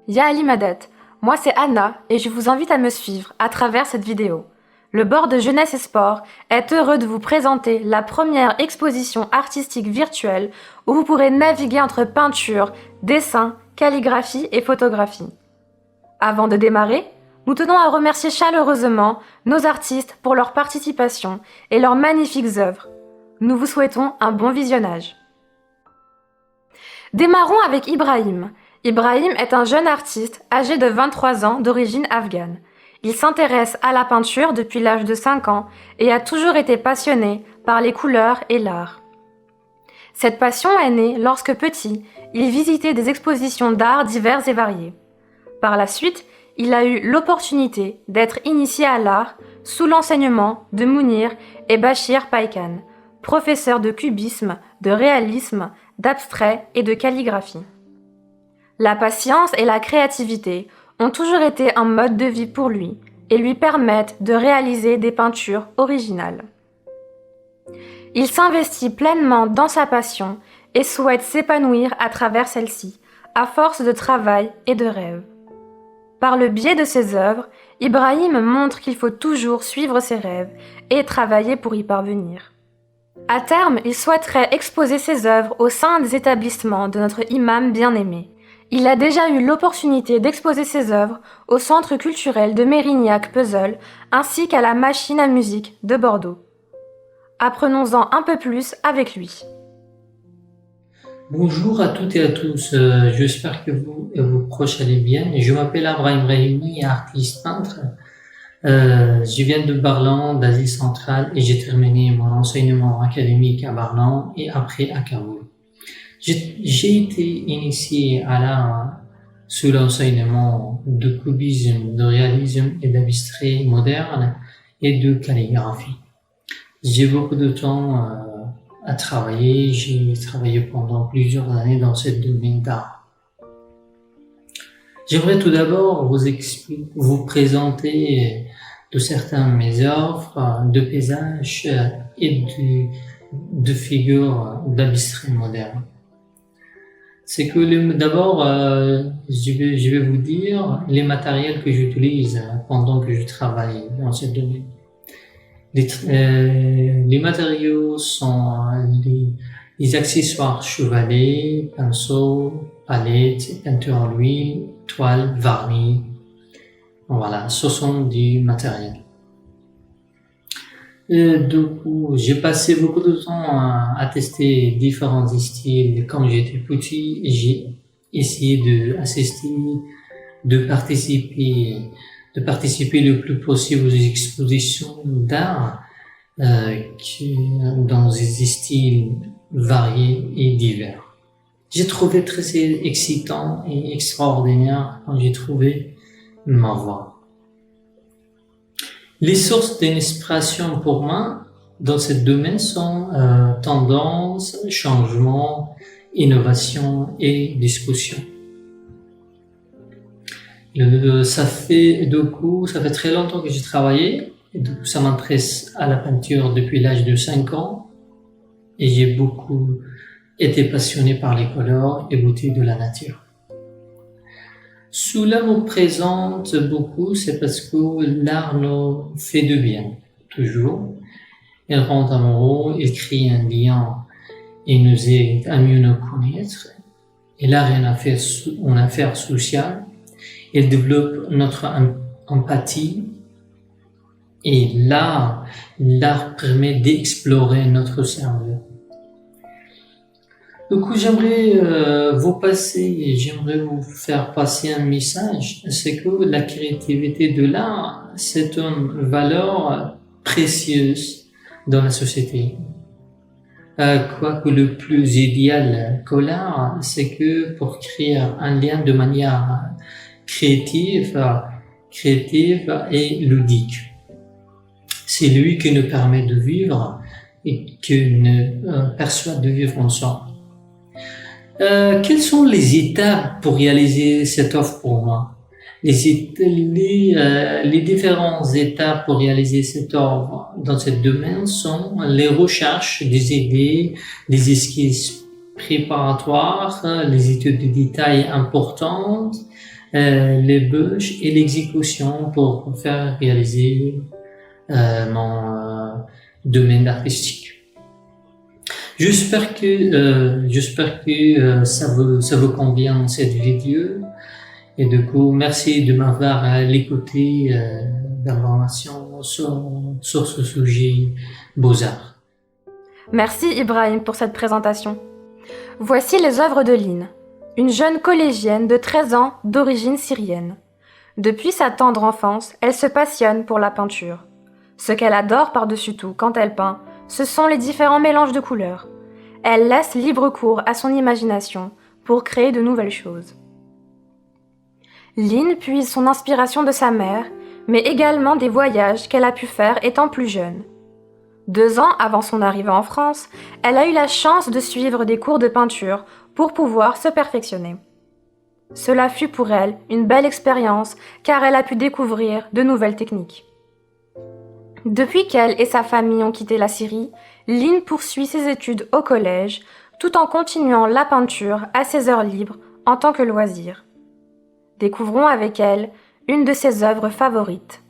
Ya Ali Madet, moi c'est Anna et je vous invite à me suivre à travers cette vidéo. Le Board de Jeunesse et Sport est heureux de vous présenter la première exposition artistique virtuelle où vous pourrez naviguer entre peinture, dessin, calligraphie et photographie. Avant de démarrer, nous tenons à remercier chaleureusement nos artistes pour leur participation et leurs magnifiques œuvres. Nous vous souhaitons un bon visionnage. Démarrons avec Ibrahim. Ibrahim est un jeune artiste âgé de 23 ans d'origine afghane. Il s'intéresse à la peinture depuis l'âge de 5 ans et a toujours été passionné par les couleurs et l'art. Cette passion est née lorsque petit, il visitait des expositions d'art divers et variés. Par la suite, il a eu l'opportunité d'être initié à l'art sous l'enseignement de Mounir et Bachir Paikan, professeurs de cubisme, de réalisme, d'abstrait et de calligraphie. La patience et la créativité ont toujours été un mode de vie pour lui et lui permettent de réaliser des peintures originales. Il s'investit pleinement dans sa passion et souhaite s'épanouir à travers celle-ci, à force de travail et de rêve. Par le biais de ses œuvres, Ibrahim montre qu'il faut toujours suivre ses rêves et travailler pour y parvenir. À terme, il souhaiterait exposer ses œuvres au sein des établissements de notre imam bien-aimé. Il a déjà eu l'opportunité d'exposer ses œuvres au Centre culturel de Mérignac-Puzzle ainsi qu'à la Machine à musique de Bordeaux. Apprenons-en un peu plus avec lui. Bonjour à toutes et à tous, j'espère que vous et vos proches allez bien. Je m'appelle Abraham Brahimi, artiste peintre. Je viens de Barlan, d'Asie centrale, et j'ai terminé mon enseignement académique à Barlan et après à Kaboul. J'ai été initié à l'art sous l'enseignement de cubisme, de réalisme et d'abstrait moderne et de calligraphie. J'ai beaucoup de temps à travailler, j'ai travaillé pendant plusieurs années dans ce domaine d'art. J'aimerais tout d'abord vous présenter de certains de mes œuvres de paysages et de figures d'abstrait moderne. C'est que d'abord, je vais vous dire les matériels que j'utilise pendant que je travaille dans ce domaine. Les matériaux sont les accessoires chevalets, pinceaux, palettes, peinture à l'huile, toile, vernis. Voilà, ce sont des matériels. Du coup, j'ai passé beaucoup de temps à tester différents styles. Quand j'étais petit, j'ai essayé de participer le plus possible aux expositions d'art dans des styles variés et divers. J'ai trouvé très excitant et extraordinaire quand j'ai trouvé ma voie. Les sources d'inspiration pour moi dans ce domaine sont tendance, changement, innovation et discussion. Ça fait très longtemps que j'ai travaillé, et du coup, ça m'intéresse à la peinture depuis l'âge de 5 ans, et j'ai beaucoup été passionné par les couleurs et beauté de la nature. Cela me présente beaucoup, c'est parce que l'art nous fait du bien, toujours. Il rend amoureux, il crée un lien, il nous aide à mieux nous connaître. Et l'art est une affaire sociale. Il développe notre empathie et l'art permet d'explorer notre cerveau. Du coup, j'aimerais vous faire passer un message, c'est que la créativité de l'art, c'est une valeur précieuse dans la société. Quoique le plus idéal que l'art, c'est que pour créer un lien de manière créative et ludique. C'est lui qui nous permet de vivre et qui nous persuade de vivre ensemble. Quelles sont les étapes pour réaliser cette offre pour moi? Les différentes étapes pour réaliser cette offre dans ce domaine sont les recherches des idées, des esquisses préparatoires, les études de détail importantes, l'ébauche et l'exécution pour faire réaliser mon domaine artistique. J'espère que ça vous convient dans cette vidéo. Et du coup, merci de m'avoir écouté d'informations sur ce sujet Beaux-Arts. Merci Ibrahim pour cette présentation. Voici les œuvres de Lynn, une jeune collégienne de 13 ans d'origine syrienne. Depuis sa tendre enfance, elle se passionne pour la peinture. Ce qu'elle adore par-dessus tout quand elle peint, ce sont les différents mélanges de couleurs. Elle laisse libre cours à son imagination pour créer de nouvelles choses. Lynn puise son inspiration de sa mère, mais également des voyages qu'elle a pu faire étant plus jeune. 2 ans avant son arrivée en France, elle a eu la chance de suivre des cours de peinture pour pouvoir se perfectionner. Cela fut pour elle une belle expérience car elle a pu découvrir de nouvelles techniques. Depuis qu'elle et sa famille ont quitté la Syrie, Lynn poursuit ses études au collège tout en continuant la peinture à ses heures libres en tant que loisir. Découvrons avec elle une de ses œuvres favorites.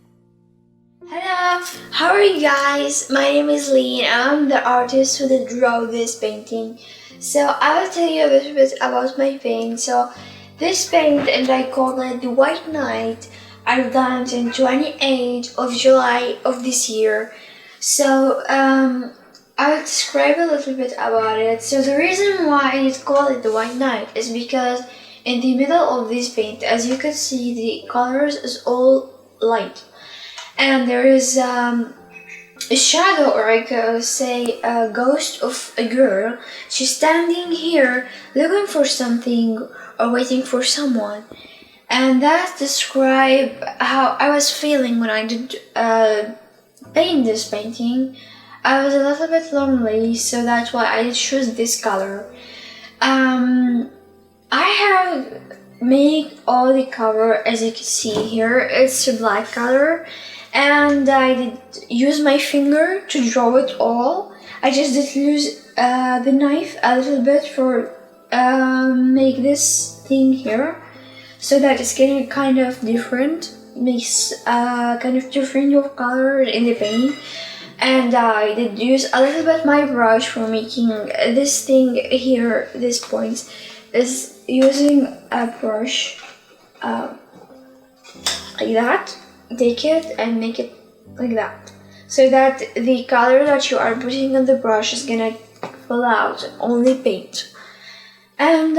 Hello, how are you guys? My name is Lee and I'm the artist who did draw this painting. So I will tell you a little bit about my paint. So this paint, and I call it the White Knight, I've done it in 28th of July of this year. So I'll describe a little bit about it. So the reason why I did call it the White Knight is because in the middle of this paint, as you can see, the colors is all light. And there is a shadow, or I could say a ghost of a girl. She's standing here looking for something or waiting for someone. And that describes how I was feeling when I did paint this painting. I was a little bit lonely, so that's why I choose this color. I have made all the color, as you can see here. It's a black color, and I did use my finger to draw it all. I just did use the knife a little bit for make this thing here, so that it's getting kind of different, makes kind of different of color in the paint. And I did use a little bit my brush for making this thing here, this point, is using a brush like that. Take it and make it like that, so that the color that you are putting on the brush is gonna fill out only paint. And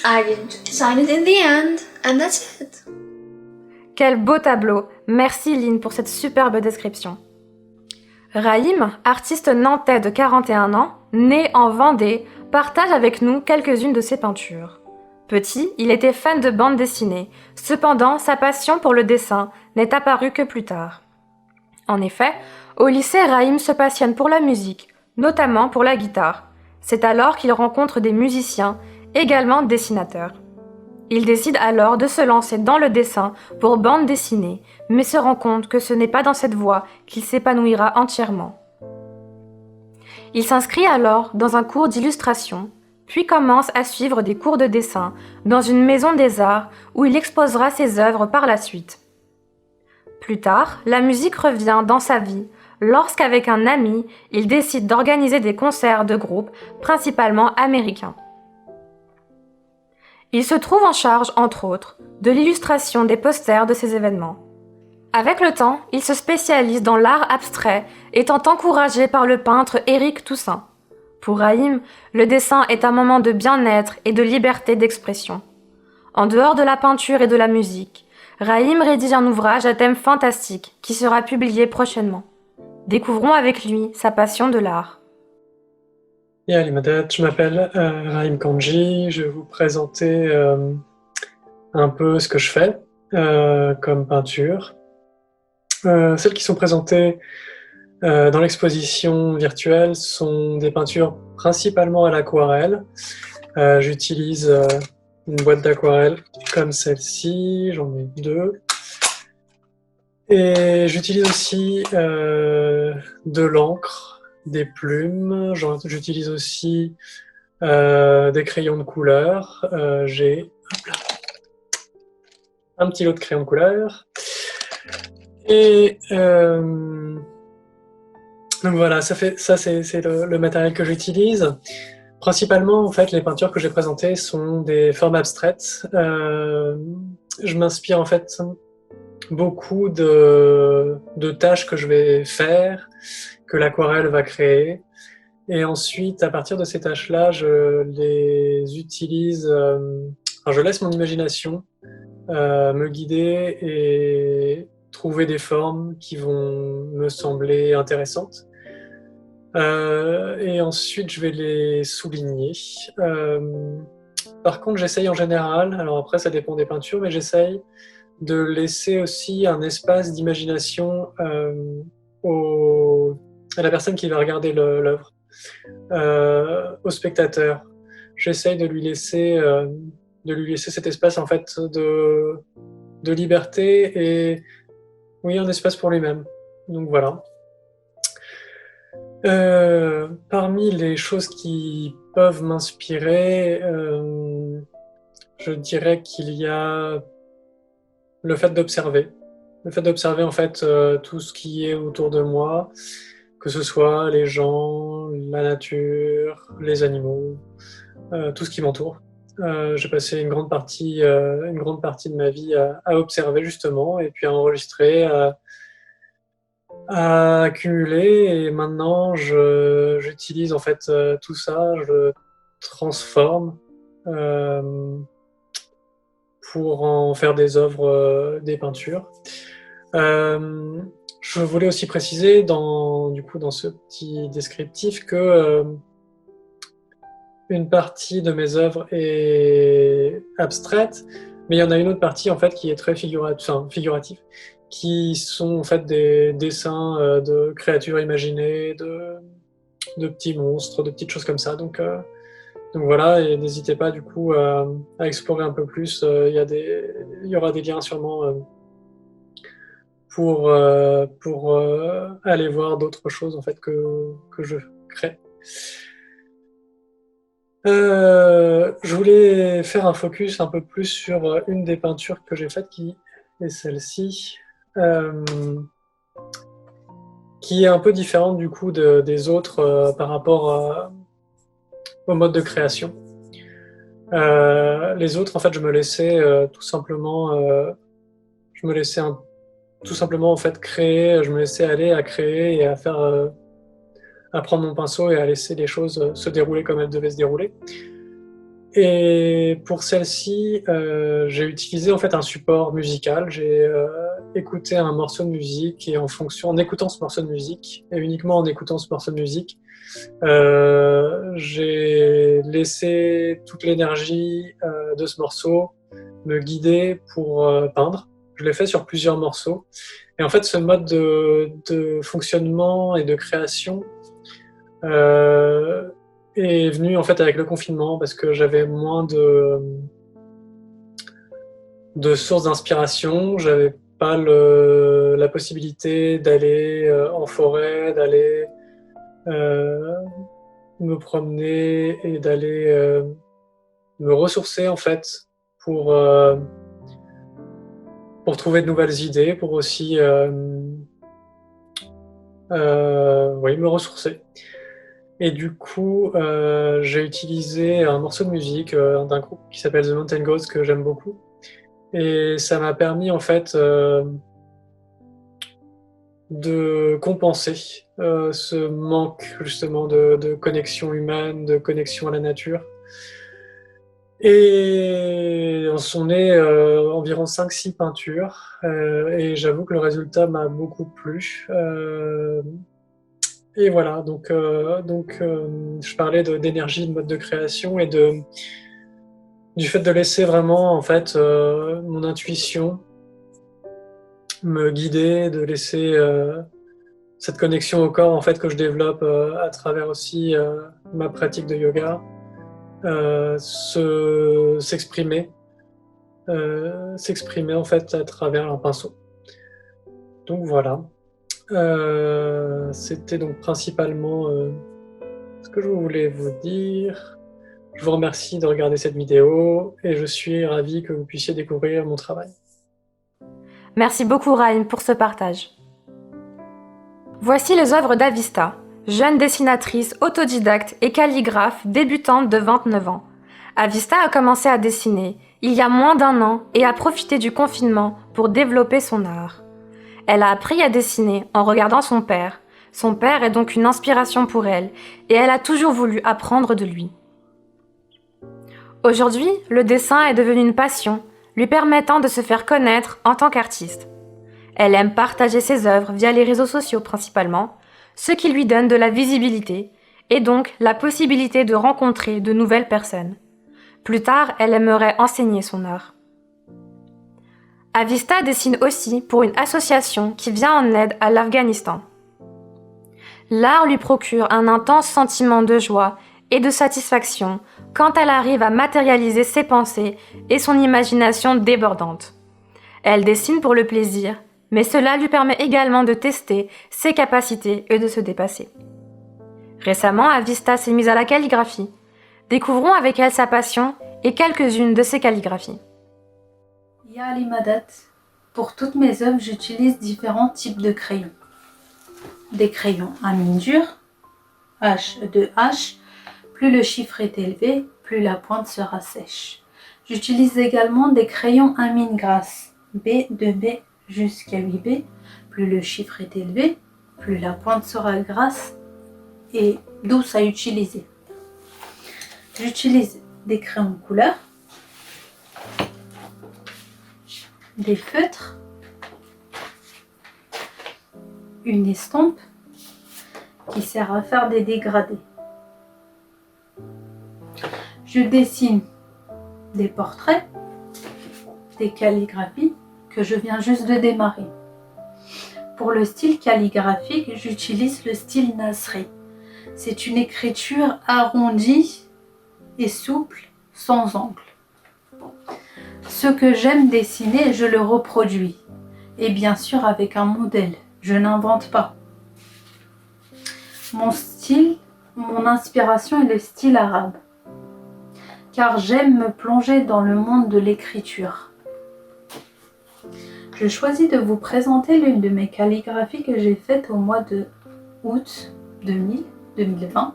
I did sign it in the end, and that's it. Quel beau tableau! Merci Lynn pour cette superbe description. Raïm, artiste nantais de 41 ans, né en Vendée, partage avec nous quelques-unes de ses peintures. Petit, il était fan de bande dessinée, cependant sa passion pour le dessin n'est apparue que plus tard. En effet, au lycée, Raïm se passionne pour la musique, notamment pour la guitare. C'est alors qu'il rencontre des musiciens, également dessinateurs. Il décide alors de se lancer dans le dessin pour bande dessinée, mais se rend compte que ce n'est pas dans cette voie qu'il s'épanouira entièrement. Il s'inscrit alors dans un cours d'illustration, puis commence à suivre des cours de dessin dans une maison des arts où il exposera ses œuvres par la suite. Plus tard, la musique revient dans sa vie lorsqu'avec un ami, il décide d'organiser des concerts de groupe, principalement américains. Il se trouve en charge, entre autres, de l'illustration des posters de ces événements. Avec le temps, il se spécialise dans l'art abstrait, étant encouragé par le peintre Éric Toussaint. Pour Raïm, le dessin est un moment de bien-être et de liberté d'expression. En dehors de la peinture et de la musique, Raïm rédige un ouvrage à thème fantastique qui sera publié prochainement. Découvrons avec lui sa passion de l'art. Ya Limadet, je m'appelle Raïm Kanji, je vais vous présenter un peu ce que je fais comme peinture. Celles qui sont présentées dans l'exposition virtuelle sont des peintures principalement à l'aquarelle. J'utilise une boîte d'aquarelle comme celle-ci, j'en ai 2. Et j'utilise aussi de l'encre, des plumes. J'utilise aussi des crayons de couleur. J'ai hop là, un petit lot de crayons de couleur. Et donc voilà, ça c'est le matériel que j'utilise. Principalement, en fait, les peintures que j'ai présentées sont des formes abstraites. Je m'inspire en fait beaucoup de tâches que je vais faire, que l'aquarelle va créer. Et ensuite, à partir de ces tâches-là, je les utilise, enfin, je laisse mon imagination me guider et trouver des formes qui vont me sembler intéressantes. Et ensuite, je vais les souligner. Par contre, j'essaye en général, alors après ça dépend des peintures, mais j'essaye de laisser aussi un espace d'imagination à la personne qui va regarder l'œuvre, au spectateur. J'essaye de lui laisser cet espace en fait de liberté et oui, un espace pour lui-même. Donc voilà. Parmi les choses qui peuvent m'inspirer, je dirais qu'il y a le fait d'observer. Le fait d'observer en fait tout ce qui est autour de moi, que ce soit les gens, la nature, les animaux, tout ce qui m'entoure. J'ai passé une grande partie de ma vie à observer justement et puis à enregistrer, à accumuler et maintenant j'utilise en fait tout ça, je le transforme pour en faire des œuvres, des peintures. Je voulais aussi préciser dans ce petit descriptif que une partie de mes œuvres est abstraite, mais il y en a une autre partie en fait qui est très figurative, qui sont en fait des dessins de créatures imaginées, de petits monstres, de petites choses comme ça. Donc voilà, et n'hésitez pas du coup à explorer un peu plus. Il y aura des liens sûrement pour aller voir d'autres choses en fait que je crée. Je voulais faire un focus un peu plus sur une des peintures que j'ai faites, qui est celle-ci, qui est un peu différente du coup des autres par rapport au mode de création. Les autres, en fait, je me laissais tout simplement en fait créer, je me laissais aller à créer et à faire à prendre mon pinceau et à laisser les choses se dérouler comme elles devaient se dérouler. Et pour celle-ci, j'ai utilisé en fait un support musical. J'ai écouté un morceau de musique et en écoutant ce morceau de musique et uniquement en écoutant ce morceau de musique, j'ai laissé toute l'énergie de ce morceau me guider pour peindre. Je l'ai fait sur plusieurs morceaux. Et en fait, ce mode de fonctionnement et de création est venu en fait avec le confinement parce que j'avais moins de sources d'inspiration. J'avais pas la possibilité d'aller en forêt, d'aller me promener et d'aller me ressourcer en fait pour trouver de nouvelles idées, pour aussi oui, me ressourcer. Et du coup, j'ai utilisé un morceau de musique d'un groupe qui s'appelle The Mountain Goats que j'aime beaucoup. Et ça m'a permis en fait de compenser ce manque justement de connexion humaine, de connexion à la nature. Et on s'en est environ 5-6 peintures et j'avoue que le résultat m'a beaucoup plu. Et voilà, donc je parlais d'énergie, de mode de création et du fait de laisser vraiment en fait mon intuition me guider, de laisser cette connexion au corps en fait que je développe à travers aussi ma pratique de yoga s'exprimer en fait à travers un pinceau. Donc voilà. C'était donc principalement ce que je voulais vous dire. Je vous remercie de regarder cette vidéo et je suis ravi que vous puissiez découvrir mon travail. Merci beaucoup Raïm pour ce partage. Voici les œuvres d'Avista, jeune dessinatrice autodidacte et calligraphe débutante de 29 ans. Avista a commencé à dessiner il y a moins d'1 an et a profité du confinement pour développer son art. Elle a appris à dessiner en regardant son père. Son père est donc une inspiration pour elle et elle a toujours voulu apprendre de lui. Aujourd'hui, le dessin est devenu une passion, lui permettant de se faire connaître en tant qu'artiste. Elle aime partager ses œuvres via les réseaux sociaux principalement, ce qui lui donne de la visibilité et donc la possibilité de rencontrer de nouvelles personnes. Plus tard, elle aimerait enseigner son art. Avista dessine aussi pour une association qui vient en aide à l'Afghanistan. L'art lui procure un intense sentiment de joie et de satisfaction quand elle arrive à matérialiser ses pensées et son imagination débordante. Elle dessine pour le plaisir, mais cela lui permet également de tester ses capacités et de se dépasser. Récemment, Avista s'est mise à la calligraphie. Découvrons avec elle sa passion et quelques-unes de ses calligraphies. Ya Ali Madat. Pour toutes mes œuvres, j'utilise différents types de crayons. Des crayons à mine dure, H de H, plus le chiffre est élevé, plus la pointe sera sèche. J'utilise également des crayons à mine grasse, B de B jusqu'à 8B, plus le chiffre est élevé, plus la pointe sera grasse et douce à utiliser. J'utilise des crayons de couleur, des feutres, une estompe qui sert à faire des dégradés. Je dessine des portraits, des calligraphies que je viens juste de démarrer. Pour le style calligraphique, j'utilise le style Nasri. C'est une écriture arrondie et souple, sans angle. Ce que j'aime dessiner, je le reproduis. Et bien sûr avec un modèle, je n'invente pas. Mon style, mon inspiration est le style arabe. Car j'aime me plonger dans le monde de l'écriture. Je choisis de vous présenter l'une de mes calligraphies que j'ai faites au mois de août 2020.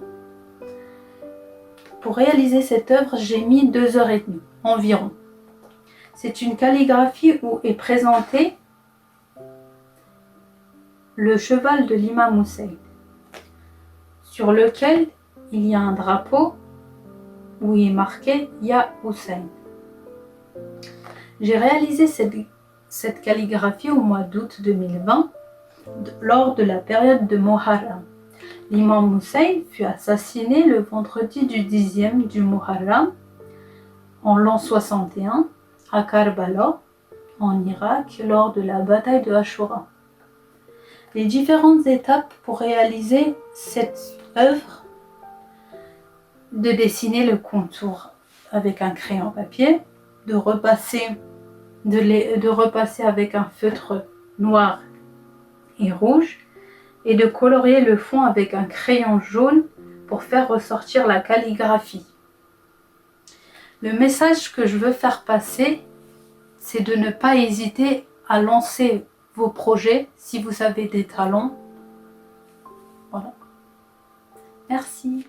Pour réaliser cette œuvre, j'ai mis 2h30 environ. C'est une calligraphie où est présenté le cheval de l'imam Hussein, sur lequel il y a un drapeau où il est marqué Ya Hussein. J'ai réalisé cette calligraphie au mois d'août 2020 lors de la période de Muharram. L'imam Hussein fut assassiné le vendredi du 10e du Muharram en l'an 61 à Karbala, en Irak, lors de la bataille de Ashura. Les différentes étapes pour réaliser cette œuvre: de dessiner le contour avec un crayon papier, de repasser avec un feutre noir et rouge, et de colorier le fond avec un crayon jaune pour faire ressortir la calligraphie. Le message que je veux faire passer, c'est de ne pas hésiter à lancer vos projets si vous avez des talents. Voilà. Merci.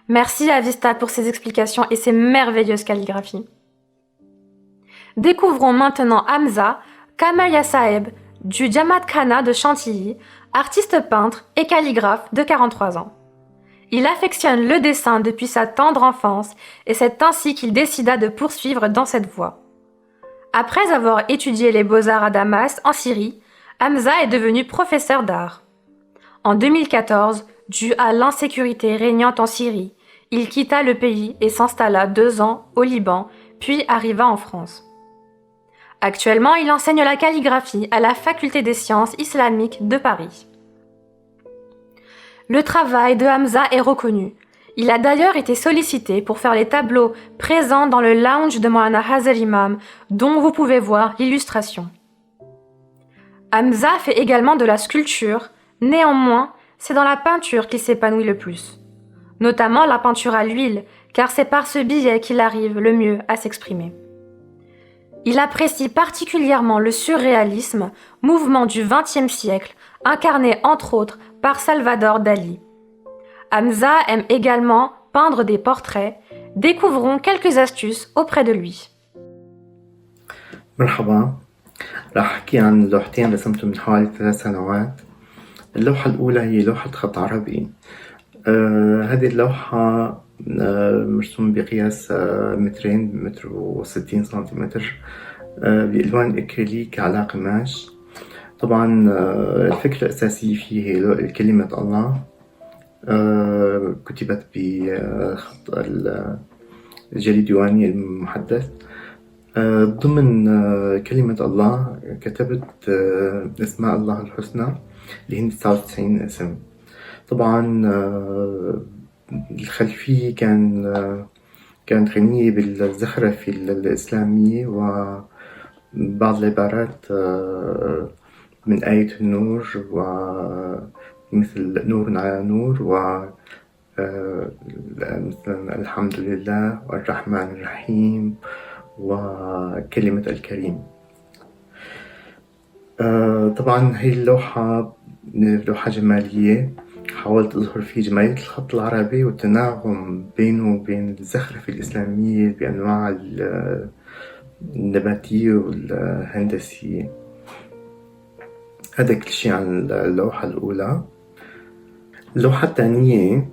Merci Avista pour ces explications et ces merveilleuses calligraphies. Découvrons maintenant Hamza Kamalia Saeb du Jamaat Khana de Chantilly, artiste peintre et calligraphe de 43 ans. Il affectionne le dessin depuis sa tendre enfance et c'est ainsi qu'il décida de poursuivre dans cette voie. Après avoir étudié les beaux-arts à Damas, en Syrie, Hamza est devenu professeur d'art. En 2014, dû à l'insécurité régnante en Syrie, il quitta le pays et s'installa 2 ans au Liban, puis arriva en France. Actuellement, il enseigne la calligraphie à la Faculté des sciences islamiques de Paris. Le travail de Hamza est reconnu. Il a d'ailleurs été sollicité pour faire les tableaux présents dans le lounge de Moulana Hazel Imam, dont vous pouvez voir l'illustration. Hamza fait également de la sculpture, néanmoins, c'est dans la peinture qu'il s'épanouit le plus. Notamment la peinture à l'huile, car c'est par ce biais qu'il arrive le mieux à s'exprimer. Il apprécie particulièrement le surréalisme, mouvement du XXe siècle, incarné entre autres par Salvador Dali. Hamza aime également peindre des portraits. Découvrons quelques astuces auprès de lui. مرحبا. راح أحكي عن لوحتين رسمتهم من حوالي 3 سنوات. اللوحة الأولى هي لوحة خط عربي. هذه اللوحة مرسوم بقياس 2 متر و60 سنتيمتر بألوان إكريليك على قماش. طبعا الفكرة الأساسية فيه هي كلمة الله كتبت بخط الجليد الديواني المحدث. ضمن كلمة الله كتبت أسماء الله الحسنى اللي هن 99 اسم. طبعا الخلفية كانت غنية بالزخرفة الإسلامية وبعض العبارات من آية النور ومثل نور على نور مثل الحمد لله والرحمن الرحيم وكلمة الكريم. طبعا هي اللوحة لوحة جمالية، حاولت أظهر فيه جمالية الخط العربي والتناغم بينه وبين الزخرفة الإسلامية بأنواع النباتية والهندسية. هذا كل شيء عن اللوحة الأولى. اللوحة الثانية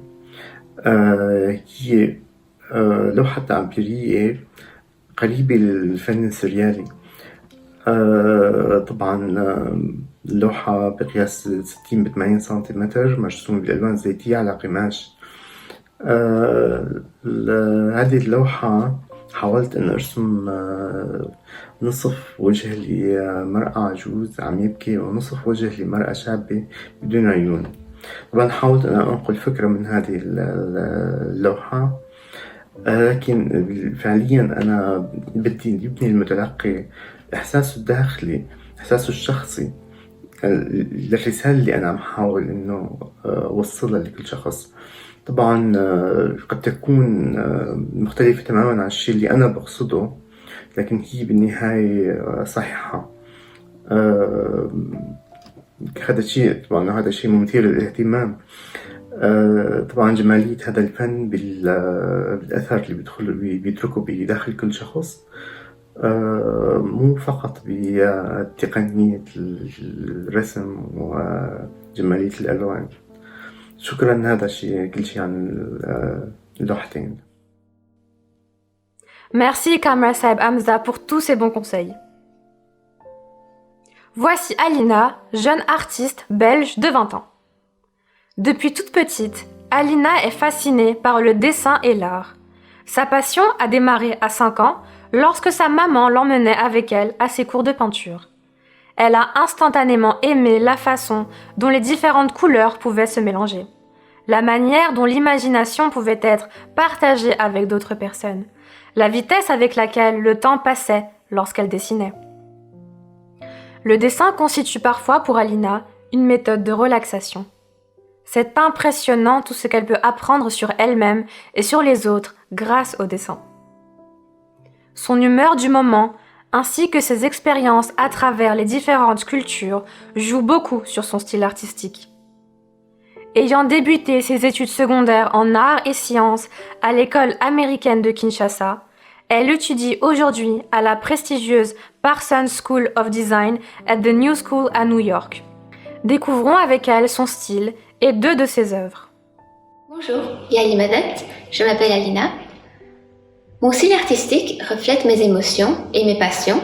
هي لوحة تعبيرية قريبة للفن السريالي. طبعا اللوحة بقياس 60 ب 80 سنتيمتر مرسومة بالألوان الزيتية على قماش. هذه اللوحة حاولت أن أرسم نصف وجه لمرأة عجوز عم يبكي ونصف وجه لمرأة شابة بدون عيون. طبعا حاولت أن أنقل فكرة من هذه اللوحة، لكن فعليا أنا بدي يبني المتلقي إحساسه الداخلي، إحساسه الشخصي للرسالة اللي أنا عم حاول إنه وصلها لكل شخص. طبعا قد تكون مختلفة تماما عن الشيء اللي أنا بقصده، لكن هي بالنهاية صحيحة. هذا الشيء طبعا هذا شيء مثير للاهتمام. طبعا جمالية هذا الفن بالأثر اللي بيتركه بداخل كل شخص، مو فقط بتقنية الرسم وجمالية الألوان. شكرا. هذا كل شيء عن اللوحتين. Merci Kamra Saeb Hamza pour tous ces bons conseils. Voici Alina, jeune artiste belge de 20 ans. Depuis toute petite, Alina est fascinée par le dessin et l'art. Sa passion a démarré à 5 ans lorsque sa maman l'emmenait avec elle à ses cours de peinture. Elle a instantanément aimé la façon dont les différentes couleurs pouvaient se mélanger, la manière dont l'imagination pouvait être partagée avec d'autres personnes, la vitesse avec laquelle le temps passait lorsqu'elle dessinait. Le dessin constitue parfois pour Alina une méthode de relaxation. C'est impressionnant tout ce qu'elle peut apprendre sur elle-même et sur les autres grâce au dessin. Son humeur du moment, ainsi que ses expériences à travers les différentes cultures, jouent beaucoup sur son style artistique. Ayant débuté ses études secondaires en arts et sciences à l'école américaine de Kinshasa, elle étudie aujourd'hui à la prestigieuse Parsons School of Design at the New School à New York. Découvrons avec elle son style et 2 de ses œuvres. Bonjour, Yahi Madat, je m'appelle Alina. Mon style artistique reflète mes émotions et mes passions.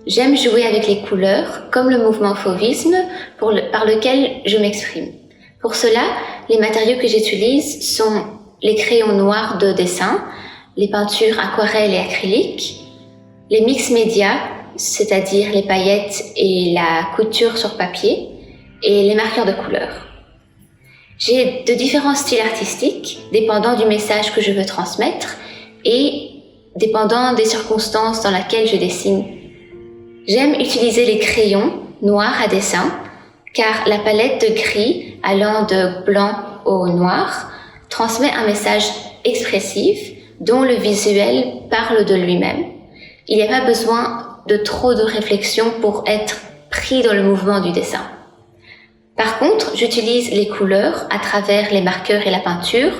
J'aime jouer avec les couleurs, comme le mouvement fauvisme par lequel je m'exprime. Pour cela, les matériaux que j'utilise sont les crayons noirs de dessin, les peintures aquarelles et acryliques, les mix médias, c'est-à-dire les paillettes et la couture sur papier, et les marqueurs de couleurs. J'ai de différents styles artistiques, dépendant du message que je veux transmettre et dépendant des circonstances dans lesquelles je dessine. J'aime utiliser les crayons noirs à dessin, car la palette de gris allant de blanc au noir transmet un message expressif dont le visuel parle de lui-même. Il n'y a pas besoin de trop de réflexion pour être pris dans le mouvement du dessin. Par contre, j'utilise les couleurs à travers les marqueurs et la peinture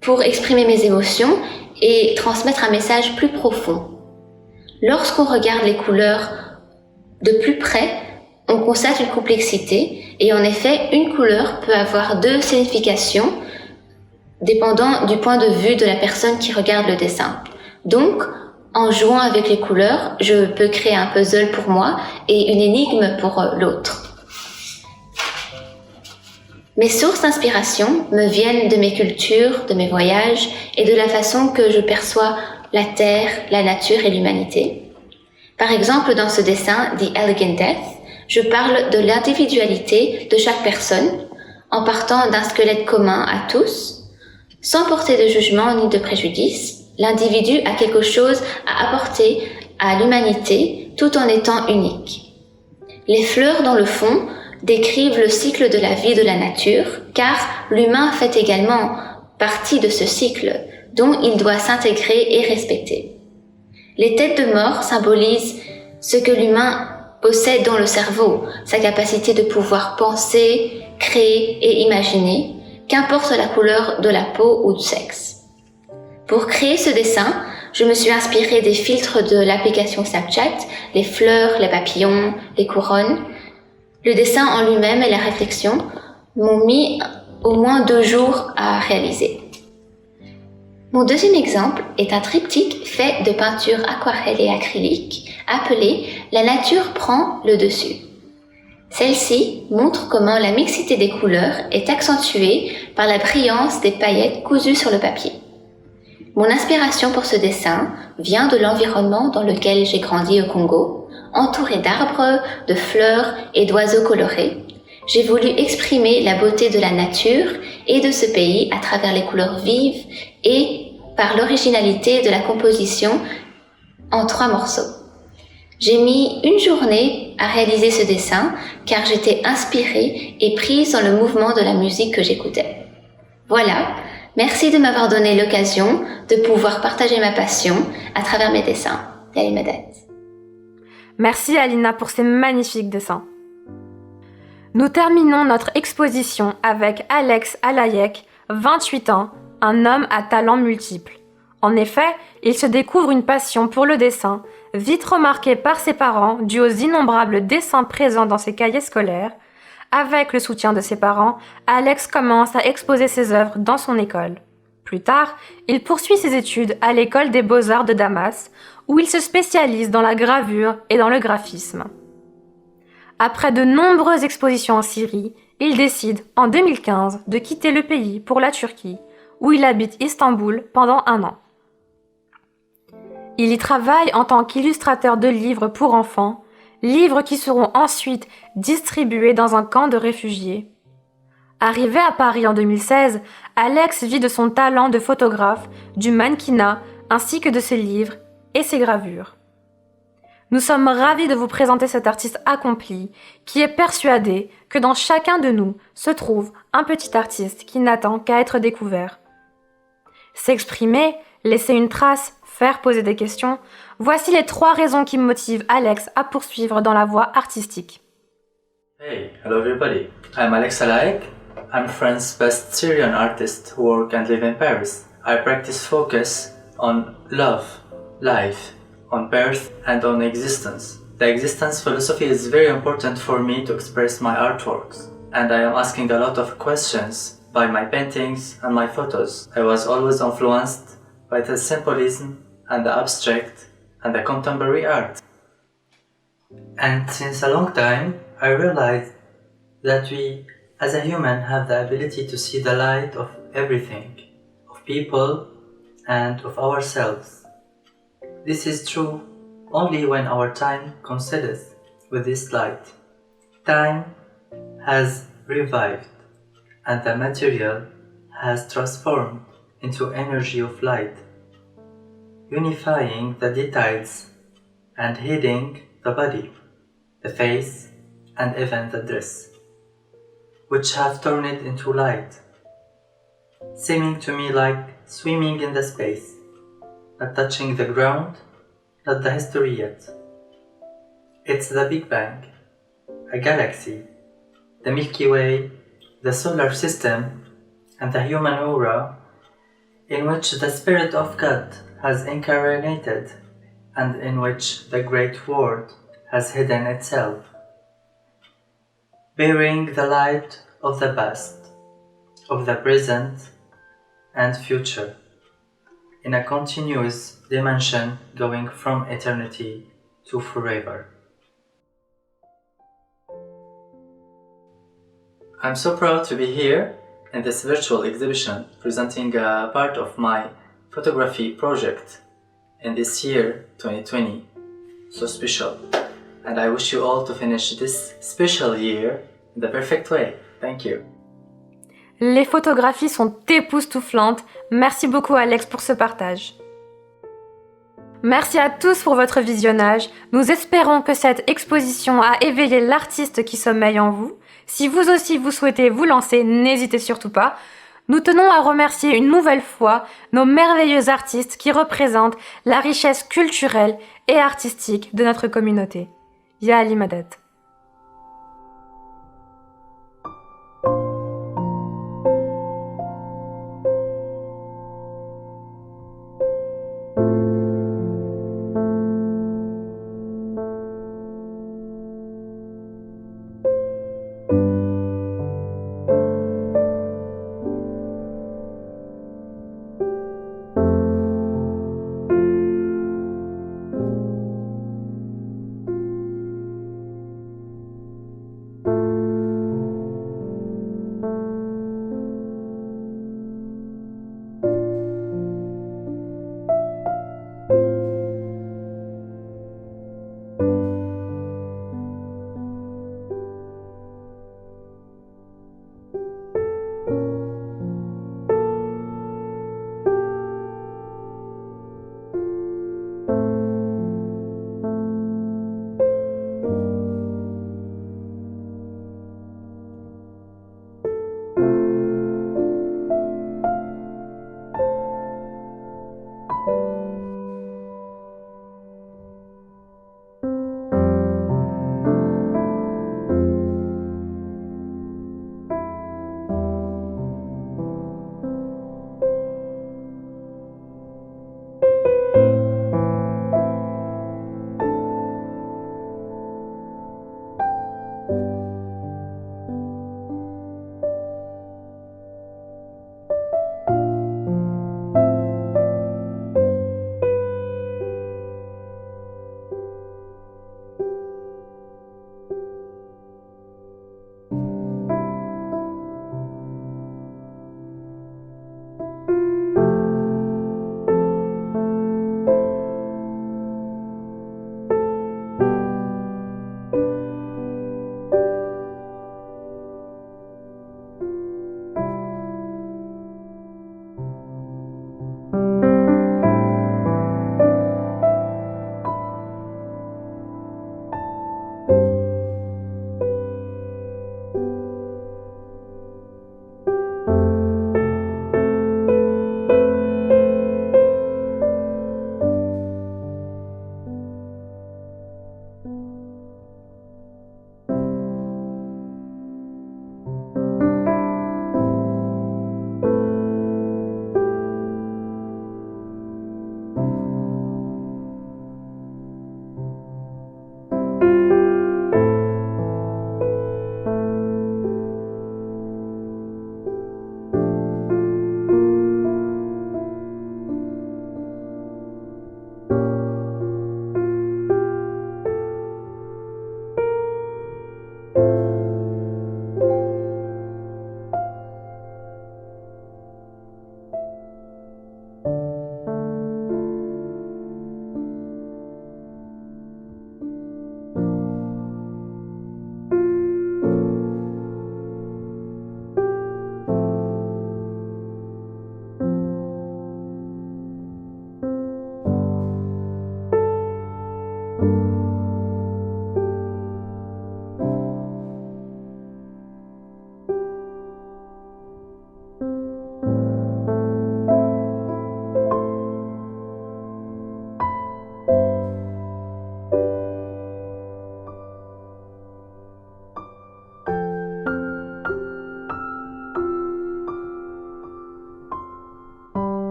pour exprimer mes émotions et transmettre un message plus profond. Lorsqu'on regarde les couleurs de plus près, on constate une complexité et en effet, une couleur peut avoir deux significations dépendant du point de vue de la personne qui regarde le dessin. Donc, en jouant avec les couleurs, je peux créer un puzzle pour moi et une énigme pour l'autre. Mes sources d'inspiration me viennent de mes cultures, de mes voyages et de la façon que je perçois la terre, la nature et l'humanité. Par exemple, dans ce dessin, The Elegant Death, je parle de l'individualité de chaque personne en partant d'un squelette commun à tous, sans porter de jugement ni de préjudice. L'individu a quelque chose à apporter à l'humanité tout en étant unique. Les fleurs dans le fond décrivent le cycle de la vie de la nature, car l'humain fait également partie de ce cycle, dont il doit s'intégrer et respecter. Les têtes de mort symbolisent ce que l'humain possède dans le cerveau, sa capacité de pouvoir penser, créer et imaginer, qu'importe la couleur de la peau ou du sexe. Pour créer ce dessin, je me suis inspirée des filtres de l'application Snapchat, les fleurs, les papillons, les couronnes. Le dessin en lui-même et la réflexion m'ont mis au moins 2 jours à réaliser. Mon deuxième exemple est un triptyque fait de peinture aquarelle et acrylique appelé « La nature prend le dessus ». Celle-ci montre comment la mixité des couleurs est accentuée par la brillance des paillettes cousues sur le papier. Mon inspiration pour ce dessin vient de l'environnement dans lequel j'ai grandi au Congo, entouré d'arbres, de fleurs et d'oiseaux colorés. J'ai voulu exprimer la beauté de la nature et de ce pays à travers les couleurs vives et par l'originalité de la composition en 3 morceaux. J'ai mis 1 journée à réaliser ce dessin car j'étais inspirée et prise dans le mouvement de la musique que j'écoutais. Voilà, merci de m'avoir donné l'occasion de pouvoir partager ma passion à travers mes dessins. Yali Madet. Merci Alina pour ces magnifiques dessins. Nous terminons notre exposition avec Alex Alayek, 28 ans, un homme à talents multiples. En effet, il se découvre une passion pour le dessin, vite remarquée par ses parents dû aux innombrables dessins présents dans ses cahiers scolaires. Avec le soutien de ses parents, Alex commence à exposer ses œuvres dans son école. Plus tard, il poursuit ses études à l'école des beaux-arts de Damas, où il se spécialise dans la gravure et dans le graphisme. Après de nombreuses expositions en Syrie, il décide, en 2015, de quitter le pays pour la Turquie, où il habite Istanbul pendant 1 an. Il y travaille en tant qu'illustrateur de livres pour enfants, livres qui seront ensuite distribués dans un camp de réfugiés. Arrivé à Paris en 2016, Alex vit de son talent de photographe, du mannequinat, ainsi que de ses livres et ses gravures. Nous sommes ravis de vous présenter cet artiste accompli, qui est persuadé que dans chacun de nous se trouve un petit artiste qui n'attend qu'à être découvert. S'exprimer, laisser une trace, faire poser des questions, voici les 3 raisons qui motivent Alex à poursuivre dans la voie artistique. Hey, hello everybody. I'm Alex Alayek. I'm France's best Syrian artist who work and live in Paris. I practice focus on love, life, on birth and on existence. The existence philosophy is very important for me to express my artworks, and I am asking a lot of questions by my paintings and my photos. I was always influenced by the symbolism and the abstract and the contemporary art. And since a long time, I realized that we as a human have the ability to see the light of everything, of people and of ourselves. This is true only when our time coincides with this light. Time has revived and the material has transformed into energy of light, unifying the details and hiding the body, the face and even the dress, which have turned it into light, seeming to me like swimming in the space, not touching the ground, not the history yet. It's the Big Bang, a galaxy, the Milky Way, the solar system, and the human aura, in which the Spirit of God has incarnated and in which the Great Word has hidden itself, bearing the light of the past, of the present, and future, in a continuous dimension going from eternity to forever. I'm so proud to be here in this virtual exhibition presenting a part of my photography project in this year 2020, so special, and I wish you all to finish this special year in the perfect way. Thank you. Les photographies sont époustouflantes. Merci beaucoup Alex pour ce partage. Merci à tous pour votre visionnage. Nous espérons que cette exposition a éveillé l'artiste qui sommeille en vous. Si vous aussi vous souhaitez vous lancer, n'hésitez surtout pas. Nous tenons à remercier une nouvelle fois nos merveilleux artistes qui représentent la richesse culturelle et artistique de notre communauté. Ya Ali Madad.